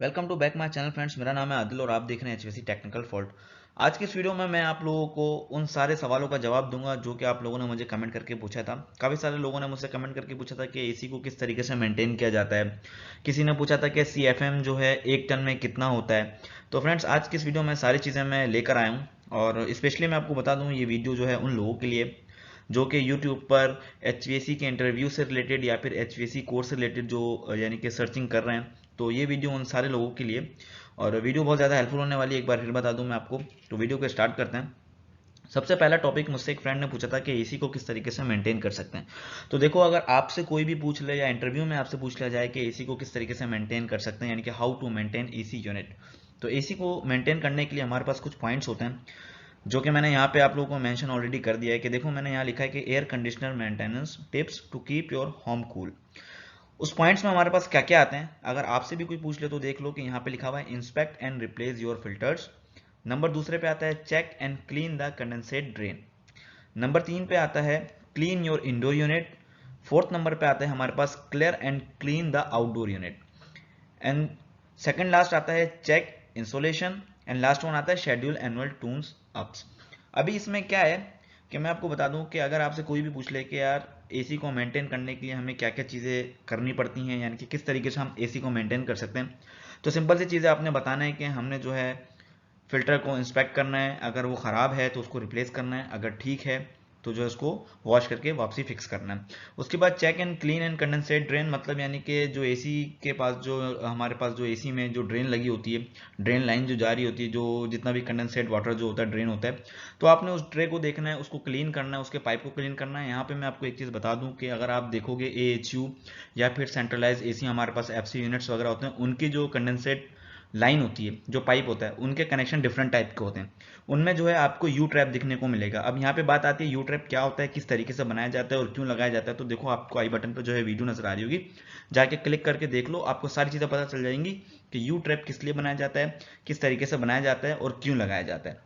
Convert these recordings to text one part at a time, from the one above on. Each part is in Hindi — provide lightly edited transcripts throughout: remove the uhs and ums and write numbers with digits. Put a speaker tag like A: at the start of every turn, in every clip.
A: Welcome to back my channel friends. मेरा नाम है आदिल और आप देख रहे हैं एचवीसी टेक्निकल फॉल्ट। आज की इस वीडियो में मैं आप लोगों को उन सारे सवालों का जवाब दूंगा जो कि आप लोगों ने मुझे कमेंट करके पूछा था। काफ़ी सारे लोगों ने मुझसे कमेंट करके पूछा था कि एसी को किस तरीके से मेंटेन किया जाता है। किसी ने पूछा था कि सीएफएम जो है 1 टन में कितना होता है। तो फ्रेंड्स आज की इस वीडियो में सारी चीज़ें मैं लेकर आया हूँ और स्पेशली मैं आपको बता दूँ ये वीडियो जो है उन लोगों के लिए जो कि यूट्यूब पर एचवीएसी के इंटरव्यू से रिलेटेड या फिर एचवीएसी कोर्स से रिलेटेड जो यानी कि सर्चिंग कर रहे हैं। तो ये वीडियो उन सारे लोगों के लिए और वीडियो बहुत ज़्यादा हेल्पफुल होने वाली है। एक बार फिर बता दूं मैं आपको। तो वीडियो को स्टार्ट करते हैं। सबसे पहला टॉपिक मुझसे एक फ्रेंड ने पूछा था कि एसी को किस तरीके से मेंटेन कर सकते हैं। तो देखो अगर आपसे कोई भी पूछ ले या इंटरव्यू में आपसे पूछ लिया जाए कि एसी को किस तरीके से मेंटेन कर सकते हैं यानी कि how to maintain AC unit. तो एसी को मेंटेन करने के लिए हमारे पास कुछ पॉइंट्स होते हैं जो कि मैंने यहाँ पे आप लोगों को मेंशन ऑलरेडी कर दिया है कि देखो मैंने यहाँ लिखा है कि air conditioner maintenance tips to keep your home cool. उस पॉइंट्स में हमारे पास क्या क्या आते हैं अगर आपसे भी कोई पूछ ले तो देख लो कि यहाँ पे लिखा हुआ है inspect and replace your filters. Number दूसरे पे आता है check and clean the condensate drain. Number 3 पे आता है clean your indoor unit. Fourth number पे आता है हमारे पास clear and clean the outdoor unit. And second last आता है check insulation. And last one आता है शेड्यूल एनुअल टून्स अप्स। अभी इसमें क्या है कि मैं आपको बता दूं कि अगर आपसे कोई भी पूछ ले कि यार एसी को मेंटेन करने के लिए हमें क्या क्या चीज़ें करनी पड़ती हैं यानी कि किस तरीके से हम एसी को मेंटेन कर सकते हैं। तो सिंपल सी चीज़ें आपने बताना है कि हमने जो है फिल्टर को इंस्पेक्ट करना है, अगर वो ख़राब है तो उसको रिप्लेस करना है, अगर ठीक है तो जो है उसको वॉश करके वापसी फिक्स करना है। उसके बाद check and clean and condensate drain मतलब यानी कि जो एसी के पास जो हमारे पास जो एसी में जो ड्रेन लगी होती है, ड्रेन लाइन जो जा रही होती है, जो जितना भी कंडेंसेट वाटर जो होता है ड्रेन होता है, तो आपने उस ट्रे को देखना है, उसको क्लीन करना है, उसके पाइप को क्लीन करना है। यहाँ पे मैं आपको एक चीज़ बता दूं कि अगर आप देखोगे एएचयू या फिर सेंट्रलाइज एसी हमारे पास एफसी यूनिट्स वगैरह होते हैं, उनकी जो कंडेंसेट लाइन होती है, जो पाइप होता है, उनके कनेक्शन डिफरेंट टाइप के होते हैं। उनमें जो है आपको यू ट्रैप दिखने को मिलेगा। अब यहाँ पे बात आती है यू ट्रैप क्या होता है, किस तरीके से बनाया जाता है और क्यों लगाया जाता है। तो देखो आपको आई बटन पर जो है वीडियो नजर आ रही होगी, जाके क्लिक करके देख लो, आपको सारी चीज़ें पता चल जाएंगी कि यू ट्रैप किस लिए बनाया जाता है, किस तरीके से बनाया जाता है और क्यों लगाया जाता है।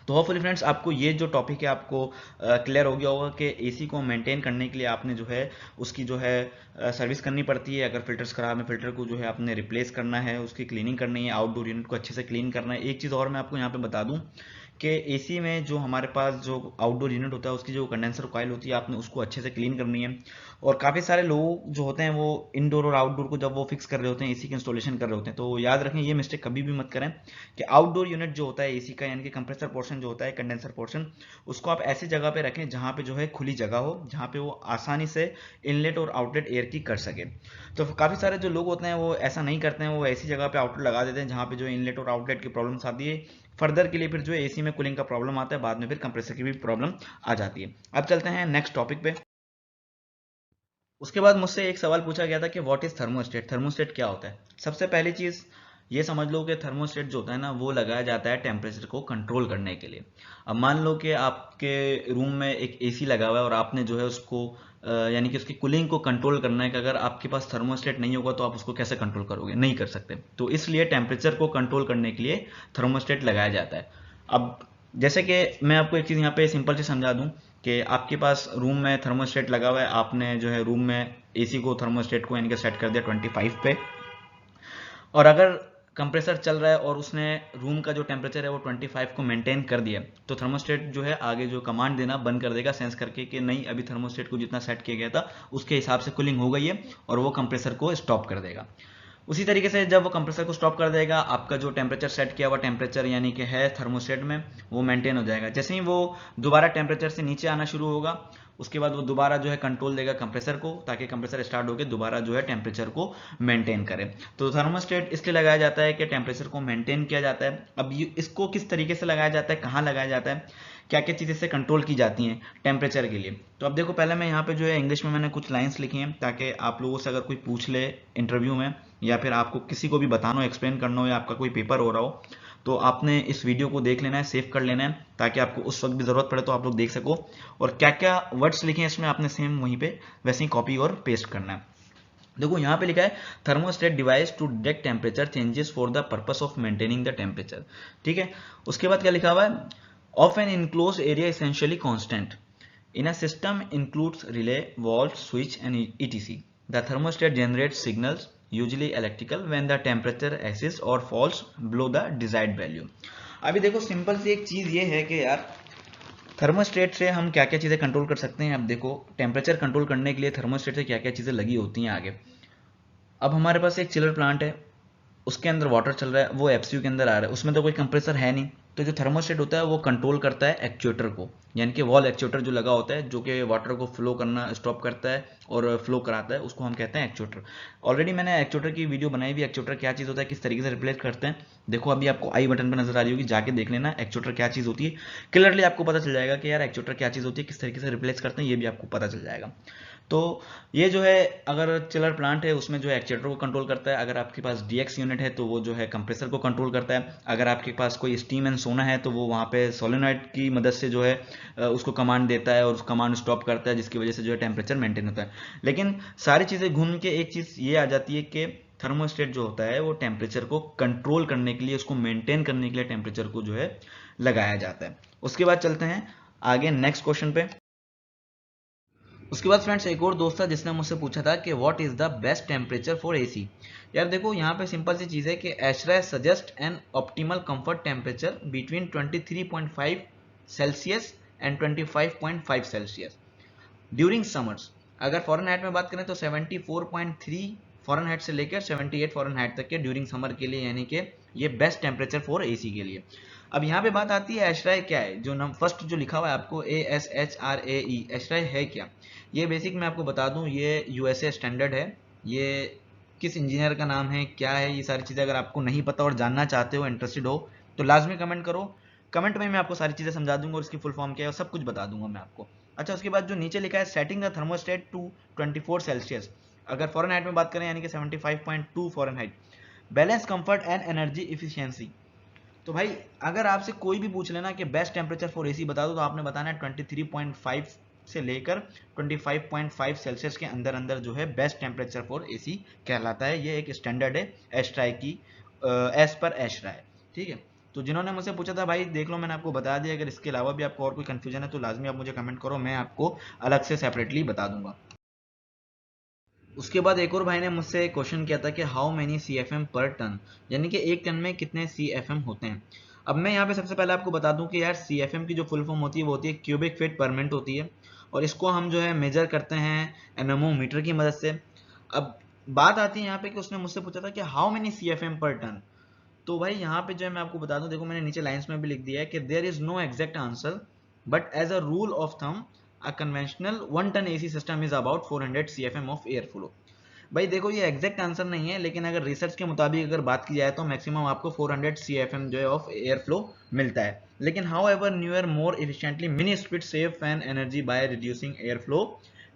A: तो होपफुली फ्रेंड्स आपको ये जो टॉपिक है आपको क्लियर हो गया होगा कि एसी को मेंटेन करने के लिए आपने जो है उसकी जो है सर्विस करनी पड़ती है। अगर फिल्टर्स खराब है, फिल्टर को जो है आपने रिप्लेस करना है, उसकी क्लीनिंग करनी है, आउटडोर यूनिट को अच्छे से क्लीन करना है। एक चीज़ और मैं आपको यहाँ पे बता दूं कि एसी में जो हमारे पास जो आउटडोर यूनिट होता है उसकी जो कंडेंसर कॉइल होती है आपने उसको अच्छे से क्लीन करनी है। और काफ़ी सारे लोग जो होते हैं वो इंडोर और आउटडोर को जब वो फिक्स कर रहे होते हैं, एसी की इंस्टॉलेशन कर रहे होते हैं, तो याद रखें ये मिस्टेक कभी भी मत करें कि आउटडोर यूनिट जो होता है एसी का यानी कि कंप्रेसर पोर्शन जो होता है, कंडेंसर पोर्शन, उसको आप ऐसी जगह पे रखें जहां पे जो है खुली जगह हो, जहां पे वो आसानी से इनलेट और आउटलेट एयर की कर सके। तो काफ़ी सारे जो लोग होते हैं वो ऐसा नहीं करते हैं, वो ऐसी जगह पे आउटलेट लगा देते हैं जहां पे जो इनलेट और आउटलेट की प्रॉब्लम्स आती है। फर्दर के लिए फिर जो है एसी में कूलिंग का प्रॉब्लम आता है, बाद में फिर कंप्रेसर की भी प्रॉब्लम आ जाती है। अब चलते हैं नेक्स्ट टॉपिक पे। उसके बाद मुझसे एक सवाल पूछा गया था कि व्हाट इज थर्मोस्टेट, थर्मोस्टेट क्या होता है। सबसे पहली चीज ये समझ लो कि थर्मोस्टेट जो होता है ना वो लगाया जाता है टेम्परेचर को कंट्रोल करने के लिए। अब मान लो कि आपके रूम में एक एसी लगा हुआ है और आपने जो है उसको यानी कि उसकी कूलिंग को कंट्रोल करना है कि अगर आपके पास थर्मोस्टेट नहीं होगा तो आप उसको कैसे कंट्रोल करोगे, नहीं कर सकते। तो इसलिए टेम्परेचर को कंट्रोल करने के लिए थर्मोस्टेट लगाया जाता है। अब जैसे कि मैं आपको एक चीज़ यहाँ पे सिंपल से समझा दूं कि आपके पास रूम में थर्मोस्टेट लगा हुआ है, आपने जो है रूम में एसी को थर्मोस्टेट को यानी कि सेट कर दिया 25 पे, और अगर कंप्रेसर चल रहा है और उसने रूम का जो टेम्परेचर है वो 25 को मेंटेन कर दिया, तो थर्मोस्टेट जो है आगे जो कमांड देना बंद कर देगा सेंस करके कि नहीं अभी थर्मोस्टेट को जितना सेट किया गया था उसके हिसाब से कूलिंग हो गई है, और वो कंप्रेसर को स्टॉप कर देगा। उसी तरीके से जब वो कंप्रेसर को स्टॉप कर देगा, आपका जो टेम्परेचर सेट किया हुआ टेम्परेचर यानी कि है थर्मोस्टेट में, वो मेंटेन हो जाएगा। जैसे ही वो दोबारा टेम्परेचर से नीचे आना शुरू होगा, उसके बाद वो दोबारा जो है कंट्रोल देगा कंप्रेसर को, ताकि कंप्रेसर स्टार्ट होकर दोबारा जो है टेम्परेचर को मेंटेन करे। तो थर्मोस्टेट इसलिए लगाया जाता है कि टेम्परेचर को मेंटेन किया जाता है। अब इसको किस तरीके से लगाया जाता है, कहाँ लगाया जाता है, क्या क्या चीज़ें से कंट्रोल की जाती हैं टेम्परेचर के लिए। तो अब देखो पहले मैं यहाँ पे जो है इंग्लिश में मैंने कुछ लाइंस लिखी हैं ताकि आप लोगों से अगर कोई पूछ ले इंटरव्यू में या फिर आपको किसी को भी बताना हो, एक्सप्लेन करना हो, या आपका कोई पेपर हो रहा हो, तो आपने इस वीडियो को देख लेना है, सेव कर लेना है, ताकि आपको उस वक्त भी जरूरत पड़े तो आप लोग देख सको। और क्या क्या वर्ड्स लिखे हैं इसमें आपने सेम वहीं पे वैसे ही कॉपी और पेस्ट करना है। देखो यहाँ पे लिखा है thermostat device to detect temperature changes for the purpose of maintaining the temperature. ठीक है, उसके बाद क्या लिखा हुआ है, of an enclosed area essentially constant in a system includes relay, valve, switch and etc. The thermostat generates signals usually electrical when the temperature exceeds और falls below the desired value. अभी देखो सिंपल सी एक चीज़ ये है कि यार थर्मोस्टेट से हम क्या क्या चीज़ें कंट्रोल कर सकते हैं। अब देखो टेम्परेचर कंट्रोल करने के लिए थर्मोस्टेट से क्या क्या चीज़ें लगी होती हैं आगे। अब हमारे पास एक चिलर प्लांट है, उसके अंदर वाटर चल रहा है, वो एफसीयू के अंदर आ रहा है, उसमें तो कोई कंप्रेसर है नहीं, तो जो थर्मोस्टेट होता है वो कंट्रोल करता है एक्चुएटर को, यानी कि वॉल एक्चुएटर जो लगा होता है जो कि वाटर को फ्लो करना स्टॉप करता है और फ्लो कराता है, उसको हम कहते हैं एक्चुएटर। ऑलरेडी मैंने एक्चुएटर की वीडियो बनाई भी, एक्चुएटर क्या चीज़ होता है, किस तरीके से रिप्लेस करते हैं। देखो अभी आपको आई बटन पर नजर आ रही होगी, जाके देख लेना एक्चुएटर क्या चीज़ होती है, क्लियरली आपको पता चल जाएगा कि यार एक्चुएटर क्या चीज़ होती है, किस तरीके से रिप्लेस करते हैं, ये भी आपको पता चल जाएगा। तो ये जो है अगर चिलर प्लांट है उसमें जो है एक्चुएटर को कंट्रोल करता है, अगर आपके पास डीएक्स यूनिट है तो वो जो है कंप्रेसर को कंट्रोल करता है, अगर आपके पास कोई स्टीम एंड सोना है तो वो वहाँ पे सोलेनॉइड की मदद से जो है उसको कमांड देता है और उस कमांड स्टॉप करता है, जिसकी वजह से जो है टेम्परेचर मेंटेन होता है। लेकिन सारी चीज़ें घूम के एक चीज़ ये आ जाती है कि थर्मोस्टेट जो होता है वो टेम्परेचर को कंट्रोल करने के लिए, उसको मेंटेन करने के लिए टेम्परेचर को जो है लगाया जाता है। उसके बाद चलते हैं आगे नेक्स्ट क्वेश्चन पे। उसके बाद फ्रेंड्स एक और दोस्त था जिसने मुझसे पूछा था कि what is the best temperature for AC. यार देखो यहाँ पे सिंपल सी चीज़ है कि ASHRAE suggest an optimal comfort temperature between 23.5 Celsius and 25.5 Celsius during summers. अगर फॉरेनहाइट में बात करें तो 74.3 फॉरेनहाइट से लेकर 78 फॉरेनहाइट तक के ड्यूरिंग समर के लिए, यानी कि ये बेस्ट टेम्परेचर फॉर एसी के लिए। अब यहाँ पे बात आती है एशराय क्या है, जो नम फर्स्ट जो लिखा हुआ है आपको ASHRAE, एशराय है क्या। ये बेसिक मैं आपको बता दूं, ये यूएसए स्टैंडर्ड है। ये किस इंजीनियर का नाम है, क्या है, ये सारी चीज़ें अगर आपको नहीं पता और जानना चाहते हो, इंटरेस्टेड हो, तो लाजमी कमेंट करो। कमेंट में मैं आपको सारी चीज़ें समझा दूंगा और इसकी फुल फॉर्म क्या है और सब कुछ बता दूंगा मैं आपको। अच्छा, उसके बाद जो नीचे लिखा है setting the thermostat to 24 Celsius, अगर फॉरेनहाइट में बात करें यानी कि 75.2 Fahrenheit, balance comfort and energy efficiency. तो भाई अगर आपसे कोई भी पूछ लेना कि बेस्ट टेम्परेचर फॉर एसी बता दो, तो आपने बताना है 23.5 से लेकर 25.5 सेल्सियस के अंदर अंदर जो है बेस्ट टेम्परेचर फॉर एसी कहलाता है। ये एक स्टैंडर्ड है एशराय की, एज पर एशराय, ठीक है। तो जिन्होंने मुझसे पूछा था भाई देख लो मैंने आपको बता दिया, अगर इसके अलावा भी आपको और कोई कंफ्यूजन है तो लाजमी आप मुझे कमेंट करो, मैं आपको अलग से सेपरेटली बता दूंगा। उसके बाद एक और भाई ने मुझसे क्वेश्चन किया था कि how many CFM per ton, यानी कि एक टन में कितने CFM होते हैं। अब मैं यहाँ पे सबसे पहले आपको बता दूं कि यार CFM की जो फुल फॉर्म होती है वो होती है क्यूबिक फीट पर मिनट होती है, और इसको हम जो है मेजर करते हैं एनेमोमीटर की मदद से। अब बात आती है यहाँ पे कि उसने मुझसे पूछा था कि how many CFM per ton. तो भाई यहाँ पे जो है मैं आपको बता दूं, देखो मैंने नीचे लाइंस में भी लिख दिया है कि there is no exact answer but as a rule of thumb a conventional 1 ton AC system is about 400 CFM of air flow. भाई देखो ये एग्जैक्ट आंसर नहीं है, लेकिन अगर रिसर्च के मुताबिक अगर बात की जाए तो मैक्सिमम आपको 400 CFM जो है ऑफ एयर फ्लो मिलता है। लेकिन however newer more efficiently mini split save fan energy by reducing air flow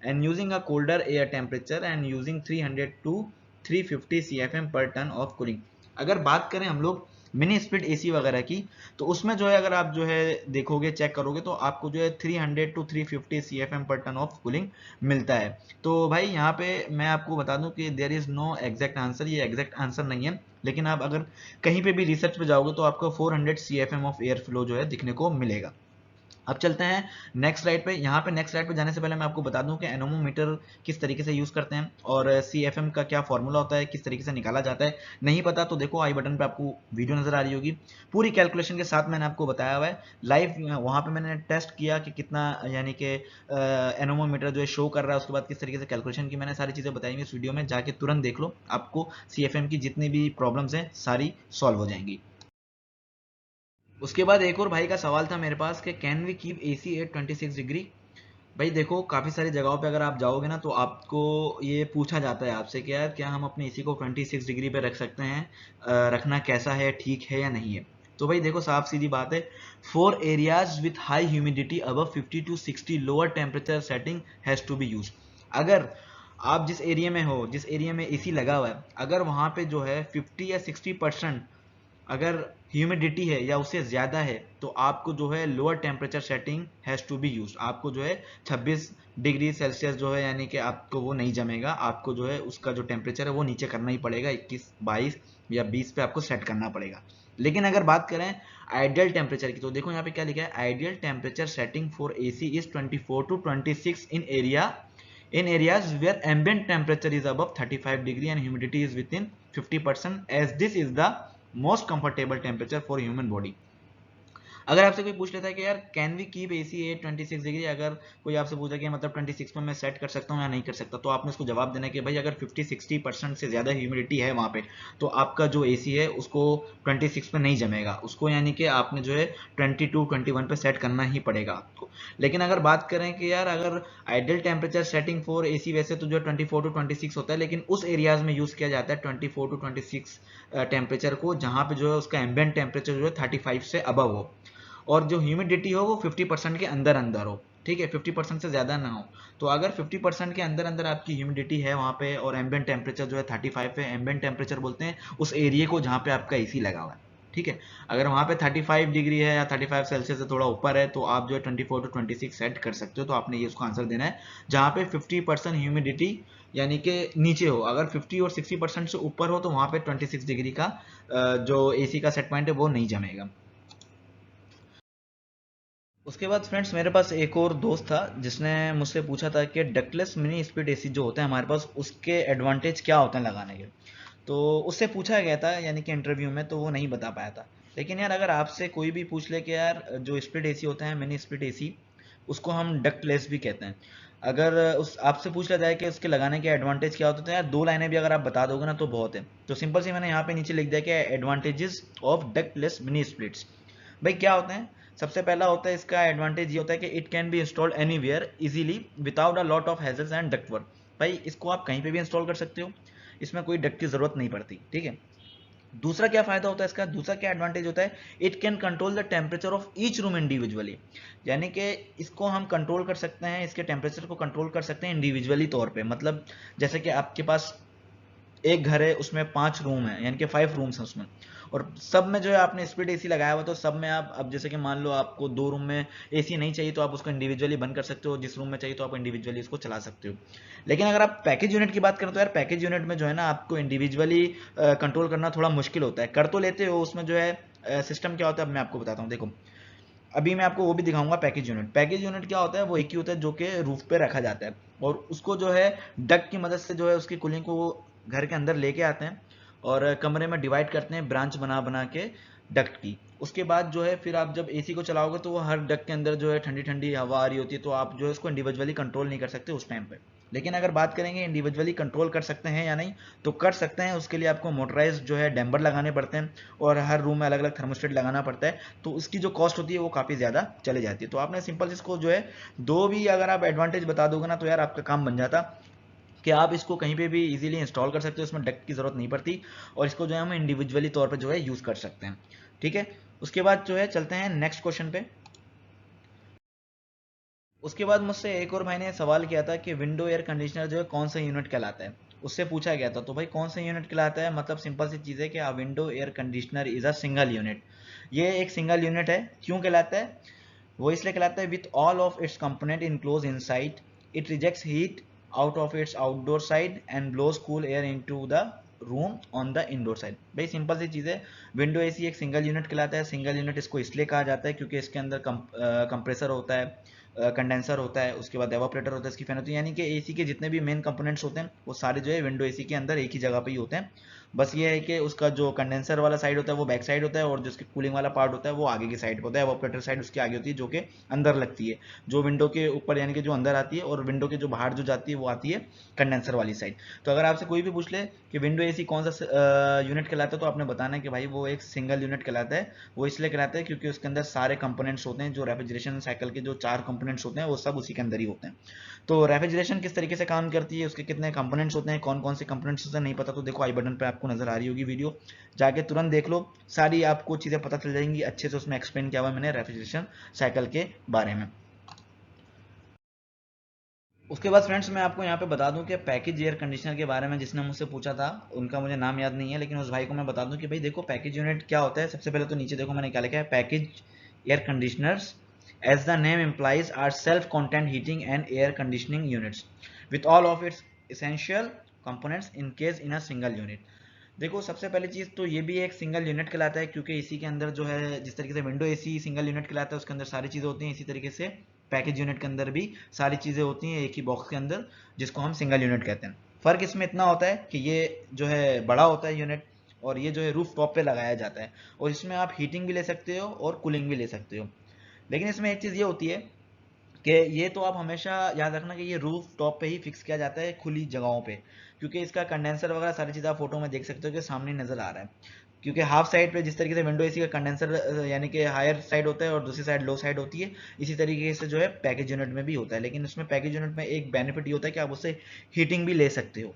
A: and using a colder air temperature and using 300 to 350 CFM per ton of cooling. अगर बात करें हम लोग मिनी स्प्लिट एसी वगैरह की, तो उसमें जो है अगर आप जो है देखोगे चेक करोगे तो आपको जो है 300 to 350 CFM per ton of cooling मिलता है। तो भाई यहाँ पे मैं आपको बता दूं कि there is no exact answer, ये एग्जैक्ट आंसर नहीं है, लेकिन आप अगर कहीं पे भी रिसर्च पे जाओगे तो आपको 400 CFM ऑफ एयर फ्लो जो है दिखने को मिलेगा। अब चलते हैं नेक्स्ट स्लाइड पे। यहाँ पे नेक्स्ट स्लाइड पे जाने से पहले मैं आपको बता दूं कि एनोमोमीटर किस तरीके से यूज करते हैं और CFM का क्या फॉर्मूला होता है, किस तरीके से निकाला जाता है। नहीं पता तो देखो आई बटन पे आपको वीडियो नजर आ रही होगी, पूरी कैलकुलेशन के साथ मैंने आपको बताया हुआ है लाइव। वहां पे मैंने टेस्ट किया कि कितना यानी कि एनोमोमीटर जो है शो कर रहा है, उसके बाद किस तरीके से कैलकुलेशन की, मैंने सारी चीजें बताई हुई इस वीडियो में, जाके तुरंत देख लो, आपको CFM की जितनी भी प्रॉब्लम्स हैं सारी सॉल्व हो जाएंगी। उसके बाद एक और भाई का सवाल था मेरे पास कि can we keep AC at 26 degree. भाई देखो काफ़ी सारी जगहों पे अगर आप जाओगे ना तो आपको ये पूछा जाता है आपसे कि यार क्या हम अपने एसी को 26 डिग्री पे रख सकते हैं, रखना कैसा है, ठीक है या नहीं है। तो भाई देखो साफ सीधी बात है, for areas with high humidity above 50 to 60 lower temperature setting has to be use. अगर आप जिस एरिया में हो, जिस एरिया में एसी लगा हुआ है, अगर वहां पे जो है 50 या 60% अगर ह्यूमिडिटी है या उससे ज़्यादा है, तो आपको जो है lower temperature setting has to be use. आपको जो है 26 डिग्री सेल्सियस जो है यानी कि आपको वो नहीं जमेगा, आपको जो है उसका जो टेम्परेचर है वो नीचे करना ही पड़ेगा, 21, 22 या 20 पे आपको सेट करना पड़ेगा। लेकिन अगर बात करें आइडियल टेम्परेचर की, तो देखो यहाँ पे क्या लिखा है, ideal temperature setting for AC is 24 to 26 in area in areas where ambient temperature is above 35 degree and humidity is within 50%, as this is the most comfortable temperature for human body. अगर आपसे कोई पूछ लेता है कि यार can we keep AC at 26 degree, अगर कोई आपसे पूछा कि मतलब 26 में मैं सेट कर सकता हूँ या नहीं कर सकता, तो आपने उसको जवाब देना है कि भाई अगर 50-60% से ज्यादा ह्यूमिडिटी है वहां पे, तो आपका जो एसी है उसको 26 पे नहीं जमेगा उसको, यानी कि आपने जो है 22-21 पे सेट करना ही पड़ेगा आपको। लेकिन अगर बात करें कि यार अगर ideal temperature setting for AC वैसे तो जो 24-26 होता है, लेकिन उस एरियाज में यूज किया जाता है 24-26 टेम्परेचर को, जहां पे जो है उसका एम्बिएंट टेम्परेचर जो है 35 से अबव हो, और जो ह्यूमिडिटी हो वो 50% के अंदर अंदर हो। ठीक है, 50% से ज्यादा ना हो। तो अगर 50% के अंदर अंदर आपकी ह्यूमिडिटी है वहां पे और एम्बिएंट टेम्परेचर जो है 35 है, एम्बिएंट टेम्परेचर बोलते हैं उस एरिया को जहां पे आपका एसी लगा हुआ है। ठीक है, अगर वहां पे 35 डिग्री है या 35 सेल्सियस से थोड़ा ऊपर है, तो आप जो है 24-26 सेट कर सकते हो। तो आपने ये उसको आंसर देना है जहां पे 50% ह्यूमिडिटी यानी कि नीचे हो। अगर 50 और 60% से ऊपर हो तो वहां पे 26 डिग्री का जो एसी का सेट पॉइंट है वो नहीं जमेगा। उसके बाद फ्रेंड्स मेरे पास एक और दोस्त था जिसने मुझसे पूछा था कि डक्टलेस मिनी स्प्लिट एसी जो होते हैं हमारे पास, उसके एडवांटेज क्या होते हैं लगाने के। तो उससे पूछा गया था यानी कि इंटरव्यू में, तो वो नहीं बता पाया था। लेकिन यार अगर आपसे कोई भी पूछ ले कि यार जो स्प्लिट एसी होता है मिनी स्प्लिट एसी, उसको हम डक्टलेस भी कहते हैं, अगर उस आपसे पूछ लिया जाए कि उसके लगाने के एडवांटेज क्या होते हैं, तो यार दो लाइनें भी अगर आप बता दोगे ना तो बहुत है। तो सिंपल सी मैंने यहाँ पे नीचे लिख दिया कि advantages of ductless mini splits. भाई क्या होते हैं, सबसे पहला होता है इसका एडवांटेज ये होता है कि it can be installed anywhere easily without a lot of hassles and ductwork. भाई इसको आप कहीं पे भी इंस्टॉल कर सकते हो, इसमें कोई डक्ट की जरूरत नहीं पड़ती। ठीक है, दूसरा क्या फायदा होता है इसका, दूसरा क्या एडवांटेज होता है, it can control the temperature of each room individually. यानी कि इसको हम कंट्रोल कर सकते हैं, इसके टेम्परेचर को कंट्रोल कर सकते हैं इंडिविजुअली तौर पे। मतलब जैसे कि आपके पास एक घर है उसमें 5 रूम है, यानी कि 5 रूम्स हैं उसमें, और सब में जो है आपने स्प्लिट एसी लगाया हुआ, तो सब में आप अब जैसे कि मान लो आपको 2 रूम में एसी नहीं चाहिए तो आप उसको इंडिविजुअली बंद कर सकते हो, जिस रूम में चाहिए तो आप इंडिविजुअली इसको चला सकते हो। लेकिन अगर आप पैकेज यूनिट की बात करें तो यार पैकेज यूनिट में जो है ना आपको इंडिविजुअली कंट्रोल करना थोड़ा मुश्किल होता है। कर तो लेते हो, उसमें जो है सिस्टम क्या होता है अब मैं आपको बताता हूँ। देखो अभी मैं आपको वो भी दिखाऊंगा पैकेज यूनिट। पैकेज यूनिट क्या होता है, वो एक ही होता है जो कि रूफ पे रखा जाता है, और उसको जो है डक्ट की मदद से जो है उसकी कूलिंग को घर के अंदर लेके आते हैं और कमरे में डिवाइड करते हैं ब्रांच बना बना के डक्ट की। उसके बाद जो है फिर आप जब एसी को चलाओगे तो वो हर डक्ट के अंदर जो है ठंडी ठंडी हवा आ रही होती है, तो आप जो है उसको इंडिविजुअली कंट्रोल नहीं कर सकते उस टाइम पे। लेकिन अगर बात करेंगे इंडिविजुअली कंट्रोल कर सकते हैं या नहीं, तो कर सकते हैं। उसके लिए आपको मोटराइज जो है डैम्बर लगाने पड़ते हैं और हर रूम में अलग अलग थर्मोस्टेट लगाना पड़ता है, तो उसकी जो कॉस्ट होती है वो काफ़ी ज़्यादा चले जाती है। तो आपने सिंपल इसको जो है दो भी अगर आप एडवांटेज बता दोगे ना, तो यार आपका काम बन जाता कि आप इसको कहीं पे भी इजीली इंस्टॉल कर सकते हो, इसमें डक्ट की ज़रूरत नहीं पड़ती, और इसको जो है हम इंडिविजुअली तौर पर जो है यूज़ कर सकते हैं। ठीक है, उसके बाद जो है चलते हैं नेक्स्ट क्वेश्चन पे। उसके बाद मुझसे एक और भाई ने सवाल किया था कि विंडो एयर कंडीशनर जो है कौन सा यूनिट कहलाता है, उससे पूछा गया था। तो भाई कौन सा यूनिट कहलाता है, मतलब सिंपल सी चीज़ है कि window air conditioner is a single unit. ये एक सिंगल यूनिट है। क्यों कहलाता है, वो इसलिए कहलाता है with all of its component enclose inside, it rejects heat out of its outdoor side and blows cool air into the room on the indoor side. भाई सिंपल सी चीज़ है, विंडो एसी एक सिंगल यूनिट कहलाता है। सिंगल यूनिट इसको इसलिए कहा जाता है क्योंकि इसके अंदर कंप्रेसर होता है, कंडेंसर होता है, उसके बाद एवापोरेटर होता है, इसकी फैन होती है, यानी कि एसी के जितने भी मेन कंपोनेंट्स होते हैं वो सारे जो है विंडो एसी के अंदर एक ही जगह पे ही होते हैं। बस ये है कि उसका जो कंडेंसर वाला साइड होता है वो बैक साइड होता है, और जो उसकी कूलिंग वाला पार्ट होता है वो आगे की साइड होता है। एवापोरेटर साइड उसकी आगे होती है जो कि अंदर लगती है, जो विंडो के ऊपर यानी कि जो अंदर आती है, और विंडो के जो बाहर जो जाती है वो आती है कंडेंसर वाली साइड। तो अगर आपसे कोई भी पूछ ले कि विंडो एसी कौन सा यूनिट कहलाता है, तो आपने बताना है कि भाई वो एक सिंगल यूनिट कहलाता है। वो इसलिए कहलाता है क्योंकि उसके अंदर सारे कंपोनेंट्स होते हैं, जो रेफ्रिजरेशन साइकिल के जो 4 कंपोनेंट्स होते हैं वो सब उसी के अंदर ही होते हैं। तो रेफ्रिजरेशन किस तरीके से काम करती है, उसके कितने कंपोनेंट्स होते हैं, कौन कौन से कंपोनेंट्स होते हैं, नहीं पता तो देखो आई बटन पे आपको नजर आ रही होगी वीडियो, जाके तुरंत देख लो, सारी आपको चीज़ें पता चल जाएंगी। अच्छे से उसमें एक्सप्लेन किया हुआ है मैंने रेफ्रिजरेशन साइकिल के बारे में। उसके बाद फ्रेंड्स मैं आपको यहाँ पे बता दूं कि पैकेज एयर कंडीशनर के बारे में जिसने मुझसे पूछा था, उनका मुझे नाम याद नहीं है, लेकिन उस भाई को मैं बता दूं कि भाई देखो पैकेज यूनिट क्या होता है। सबसे पहले तो नीचे देखो मैंने क्या लिखा है, package air conditioners as the name implies are self contained heating and air conditioning units with all of its essential components in case in a single unit। देखो सबसे पहली चीज तो ये भी एक सिंगल यूनिट कहलाता है, क्योंकि इसी के अंदर जो है जिस तरीके से विंडो एसी सिंगल यूनिट कहलाता है उसके अंदर सारी चीजें होती हैं, इसी तरीके से पैकेज यूनिट के अंदर भी सारी चीज़ें होती हैं एक ही बॉक्स के अंदर, जिसको हम सिंगल यूनिट कहते हैं। फ़र्क इसमें इतना होता है कि ये जो है बड़ा होता है यूनिट, और ये जो है रूफ टॉप पे लगाया जाता है, और इसमें आप हीटिंग भी ले सकते हो और कूलिंग भी ले सकते हो। लेकिन इसमें एक चीज़ ये होती है कि ये तो आप हमेशा याद रखना कि ये रूफ टॉप पे ही फिक्स किया जाता है खुली जगहों पे, क्योंकि इसका कंडेंसर वगैरह सारी चीज़ आप फोटो में देख सकते हो कि सामने नज़र आ रहा है। क्योंकि हाफ साइड पे जिस तरीके से विंडो एसी का कंडेंसर यानी कि हायर साइड होता है और दूसरी साइड लो साइड होती है, इसी तरीके से जो है पैकेज यूनिट में भी होता है। लेकिन उसमें पैकेज यूनिट में एक बेनिफिट ये होता है कि आप उससे हीटिंग भी ले सकते हो।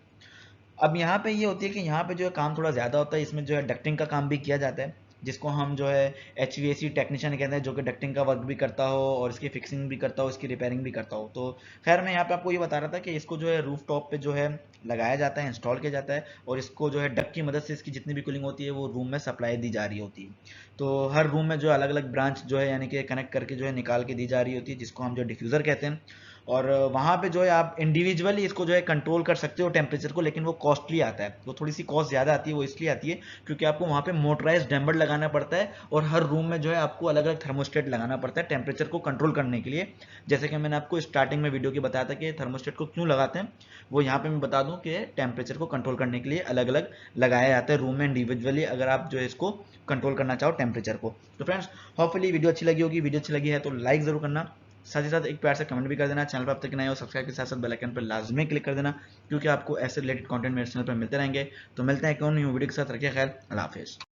A: अब यहाँ पे ये होती है कि यहाँ पे जो है काम थोड़ा ज़्यादा होता है, इसमें जो है डक्टिंग का काम भी किया जाता है, जिसको हम जो है HVAC टेक्नीशियन कहते हैं, जो कि डक्टिंग का वर्क भी करता हो और इसकी फिक्सिंग भी करता हो, इसकी रिपेयरिंग भी करता हो। तो खैर मैं यहाँ पे आपको ये बता रहा था कि इसको जो है रूफ टॉप पे जो है लगाया जाता है, इंस्टॉल किया जाता है, और इसको जो है डक की मदद से इसकी जितनी भी कूलिंग होती है वो रूम में सप्लाई दी जा रही होती है। तो हर रूम में जो अलग अलग ब्रांच जो है यानी कि कनेक्ट करके जो है निकाल के दी जा रही होती है, जिसको हम जो डिफ्यूज़र कहते हैं। और वहाँ पे जो है आप इंडिविजुअली इसको जो है कंट्रोल कर सकते हो टेम्परेचर को, लेकिन वो कॉस्टली आता है, वो थोड़ी सी कॉस्ट ज़्यादा आती है। वो इसलिए आती है क्योंकि आपको वहाँ पे मोटराइज डैम्पर लगाना पड़ता है, और हर रूम में जो है आपको अलग अलग थर्मोस्टेट लगाना पड़ता है टेम्परेचर को कंट्रोल करने के लिए। जैसे कि मैंने आपको स्टार्टिंग में वीडियो के बताया था कि थर्मोस्टेट को क्यों लगाते हैं, वो यहाँ पे मैं बता दूँ कि टेम्परेचर को कंट्रोल करने के लिए अलग अलग लगाया जाता है रूम में इंडिविजुअली, अगर आप जो है इसको कंट्रोल करना चाहो टेम्परेचर को। तो फ्रेंड्स, होपफुली वीडियो अच्छी लगी होगी। वीडियो अच्छी लगी है तो लाइक ज़रूर करना, साथ ही साथ एक प्यार से कमेंट भी कर देना। चैनल पर अब तक नए हो सब्सक्राइब के साथ साथ बेल आइकन पर लाजमी क्लिक कर देना, क्योंकि आपको ऐसे रिलेटेड कंटेंट मेरे चैनल पर मिलते रहेंगे। तो मिलते हैं एक और न्यू वीडियो के साथ। रखिए ख्याल, अल्लाह हाफिज़।